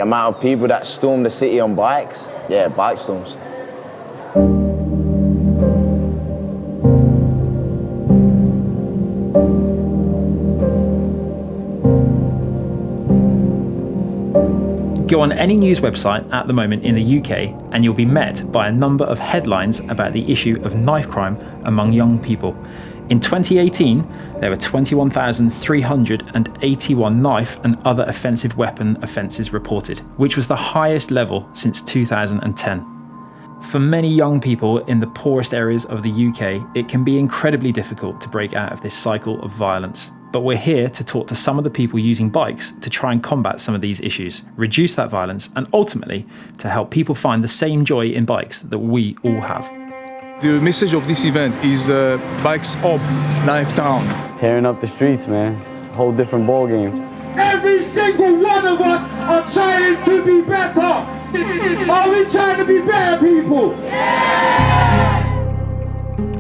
amount of people that storm the city on bikes, yeah, Bikestormz. Go on any news website at the moment in the UK and you'll be met by a number of headlines about the issue of knife crime among young people. In 2018, there were 21,381 knife and other offensive weapon offences reported, which was the highest level since 2010. For many young people in the poorest areas of the UK, it can be incredibly difficult to break out of this cycle of violence. But we're here to talk to some of the people using bikes to try and combat some of these issues, reduce that violence, and ultimately to help people find the same joy in bikes that we all have. The message of this event is bikes up, knife down. Tearing up the streets, man. It's a whole different ball game. Every single one of us are trying to be better. Are we trying to be better, people? Yeah!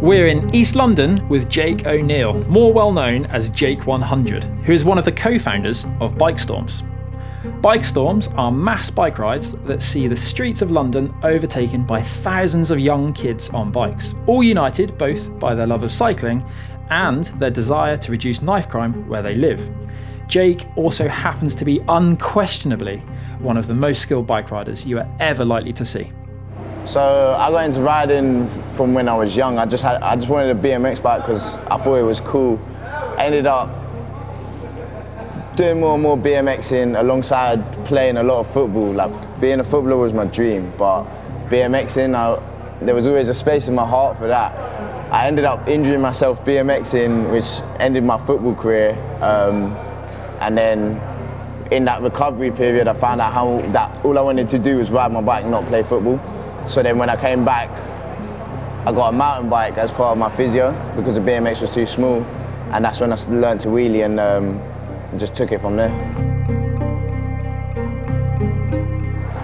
We're in East London with Jake O'Neill, more well known as Jake 100, who is one of the co-founders of Bikestormz. Bikestormz are mass bike rides that see the streets of London overtaken by thousands of young kids on bikes, all united both by their love of cycling and their desire to reduce knife crime where they live. Jake also happens to be unquestionably one of the most skilled bike riders you are ever likely to see. So I got into riding from when I was young. I just wanted a BMX bike because I thought it was cool. I ended up doing more and more BMXing alongside playing a lot of football. Like being a footballer was my dream, but BMXing, there was always a space in my heart for that. I ended up injuring myself BMXing, which ended my football career. And then in that recovery period, I found out that all I wanted to do was ride my bike and not play football. So then when I came back, I got a mountain bike as part of my physio because the BMX was too small. And that's when I learned to wheelie and just took it from there.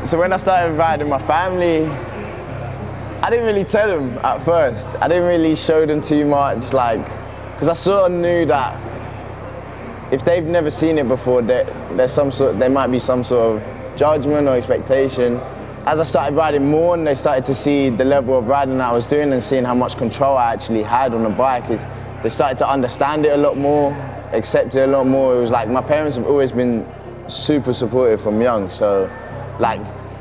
So when I started riding my family, I didn't really tell them at first. I didn't really show them too much, because I sort of knew that if they've never seen it before, there might be some sort of judgment or expectation. As I started riding more and they started to see the level of riding that I was doing and seeing how much control I actually had on the bike, they started to understand it a lot more, accept it a lot more. It was like my parents have always been super supportive from young, so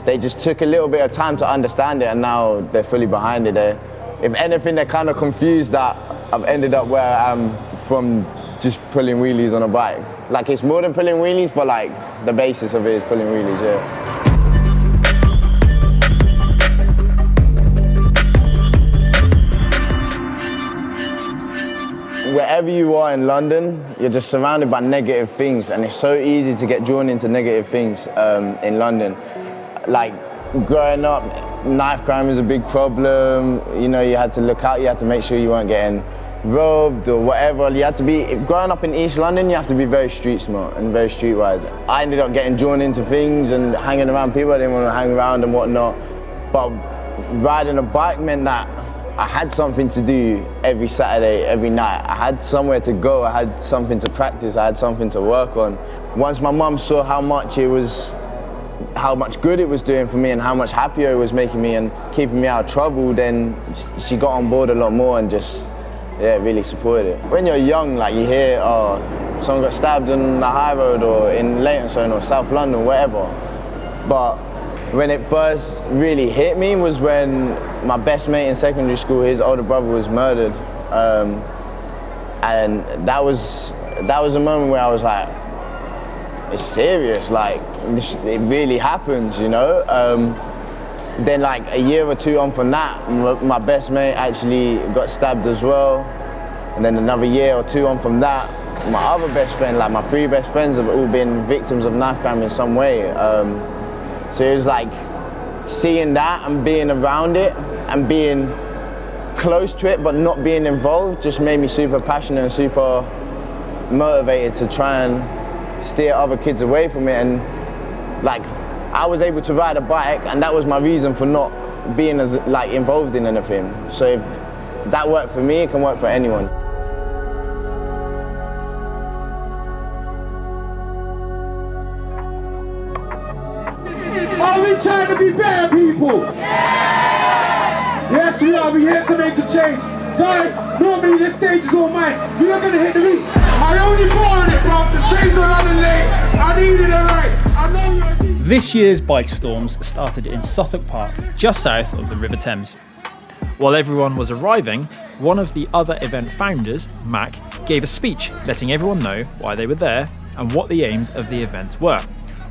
they just took a little bit of time to understand it and now they're fully behind it. If anything, they're kind of confused that I've ended up where I am from just pulling wheelies on a bike. It's more than pulling wheelies, but the basis of it is pulling wheelies, yeah. Wherever you are in London, you're just surrounded by negative things, and it's so easy to get drawn into negative things in London. Growing up, knife crime was a big problem. You know, you had to look out, you had to make sure you weren't getting robbed or whatever. Growing up in East London, you have to be very street smart and very streetwise. I ended up getting drawn into things and hanging around people I didn't want to hang around and whatnot. But riding a bike meant that I had something to do every Saturday, every night. I had somewhere to go, I had something to practice, I had something to work on. Once my mum saw how much good it was doing for me and how much happier it was making me and keeping me out of trouble, then she got on board a lot more and just, really supported it. When you're young, you hear, someone got stabbed on the high road or in Leytonstone or South London, whatever. But when it first really hit me was when my best mate in secondary school, his older brother was murdered. And that was a moment where I was like, it's serious, it really happens, you know? Then a year or two on from that, my best mate actually got stabbed as well. And then another year or two on from that, my other best friend, my three best friends have all been victims of knife crime in some way. So it was seeing that and being around it and being close to it but not being involved just made me super passionate and super motivated to try and steer other kids away from it. And I was able to ride a bike and that was my reason for not being as involved in anything. So if that worked for me, it can work for anyone. we trying to be better people? Yes, we are. We're here to make a change. Guys, normally this stage is all mine. You're not going to hit the roof. I only bought on it, bro. The trains were running late. I needed it right. I know you're... This year's Bikestormz started in Southwark Park, just south of the River Thames. While everyone was arriving, one of the other event founders, Mac, gave a speech letting everyone know why they were there and what the aims of the event were.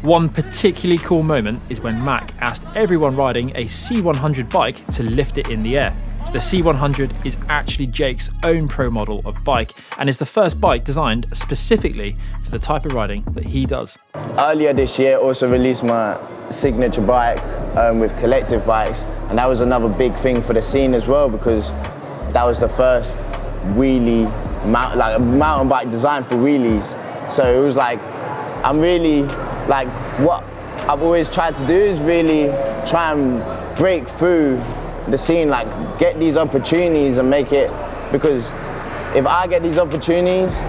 One particularly cool moment is when Mac asked everyone riding a C100 bike to lift it in the air. The C100 is actually Jake's own pro model of bike and is the first bike designed specifically for the type of riding that he does. Earlier this year, also released my signature bike with collective bikes, and that was another big thing for the scene as well, because that was the first wheelie, mountain bike designed for wheelies. So it was like, I'm really, like, what I've always tried to do is really try and break through the scene, like get these opportunities and make it, because if I get these opportunities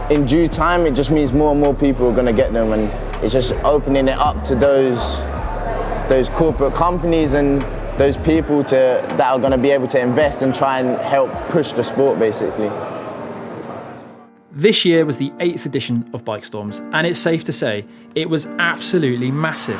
in due time, it just means more and more people are gonna get them, and it's just opening it up to those corporate companies and those people that are gonna be able to invest and try and help push the sport, basically. This year was the 8th edition of Bikestormz, and it's safe to say it was absolutely massive.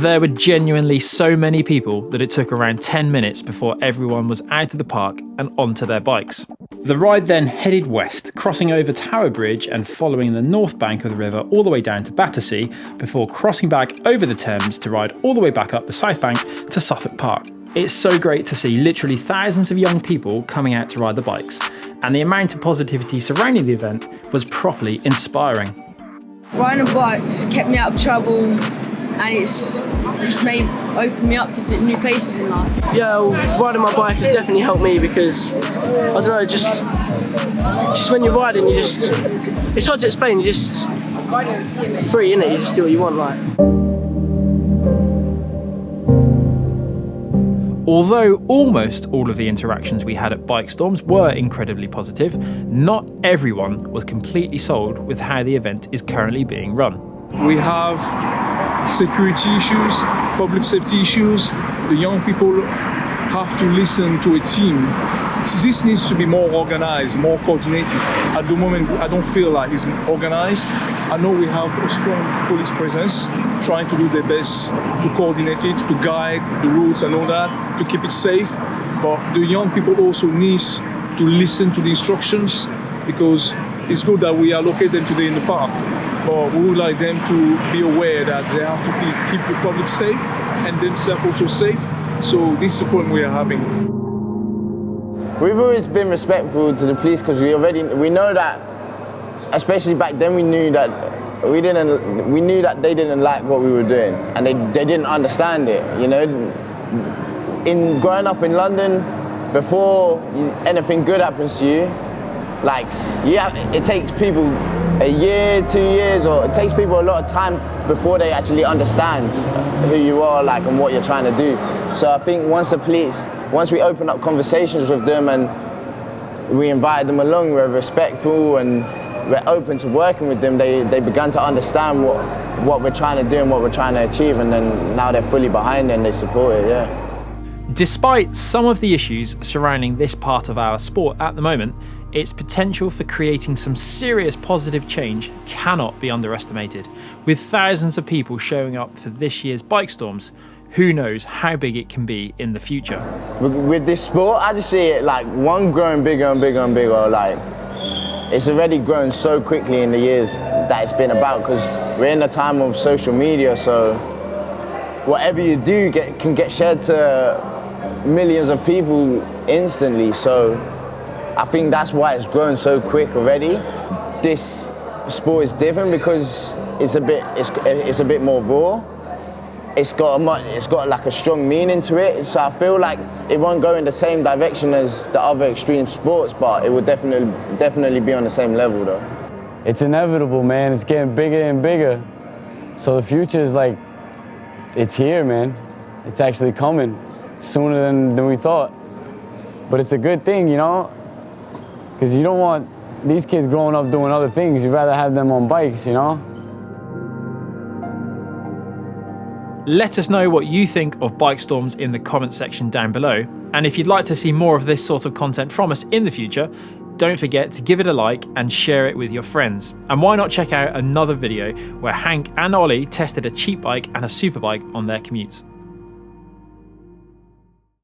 There were genuinely so many people that it took around 10 minutes before everyone was out of the park and onto their bikes. The ride then headed west, crossing over Tower Bridge and following the north bank of the river all the way down to Battersea, before crossing back over the Thames to ride all the way back up the south bank to Southwark Park. It's so great to see literally thousands of young people coming out to ride the bikes, and the amount of positivity surrounding the event was properly inspiring. Riding bikes kept me out of trouble, and it's just opened me up to new places in life. Yeah, well, riding my bike has definitely helped me, because, I don't know, just when you're riding, it's hard to explain, you're just free, innit? You just do what you want, like. Although almost all of the interactions we had at Bikestormz were incredibly positive, not everyone was completely sold with how the event is currently being run. We have security issues, public safety issues. The young people have to listen to a team. This needs to be more organized, more coordinated. At the moment, I don't feel like it's organized. I know we have a strong police presence trying to do their best to coordinate it, to guide the routes and all that, to keep it safe. But the young people also need to listen to the instructions, because it's good that we allocate them today in the park. But we would like them to be aware that they have to keep the public safe and themselves also safe. So this is the problem we are having. We've always been respectful to the police, because we know that, especially back then, we knew that they didn't like what we were doing, and they didn't understand it. You know, in growing up in London, before anything good happens to you, like it takes people a year, 2 years, or it takes people a lot of time before they actually understand who you are, like, and what you're trying to do. So I think once we open up conversations with them and we invite them along, we're respectful and we're open to working with them, they began to understand what we're trying to do and what we're trying to achieve, and then now they're fully behind it and they support it, yeah. Despite some of the issues surrounding this part of our sport at the moment, its potential for creating some serious positive change cannot be underestimated. With thousands of people showing up for this year's Bikestormz, who knows how big it can be in the future. With this sport, I just see it like one growing bigger and bigger and bigger. Like, it's already grown so quickly in the years that it's been about, because we're in a time of social media, so whatever you do can get shared to millions of people instantly. So I think that's why it's grown so quick already. This sport is different because it's a bit more raw. it's got like a strong meaning to it. So I feel like it won't go in the same direction as the other extreme sports, but it will definitely be on the same level though. It's inevitable, man. It's getting bigger and bigger. So the future is like, it's here, man. It's actually coming sooner than we thought. But it's a good thing, you know? Because you don't want these kids growing up doing other things. You'd rather have them on bikes, you know? Let us know what you think of Bikestormz in the comment section down below. And if you'd like to see more of this sort of content from us in the future, don't forget to give it a like and share it with your friends. And why not check out another video where Hank and Ollie tested a cheap bike and a superbike on their commutes.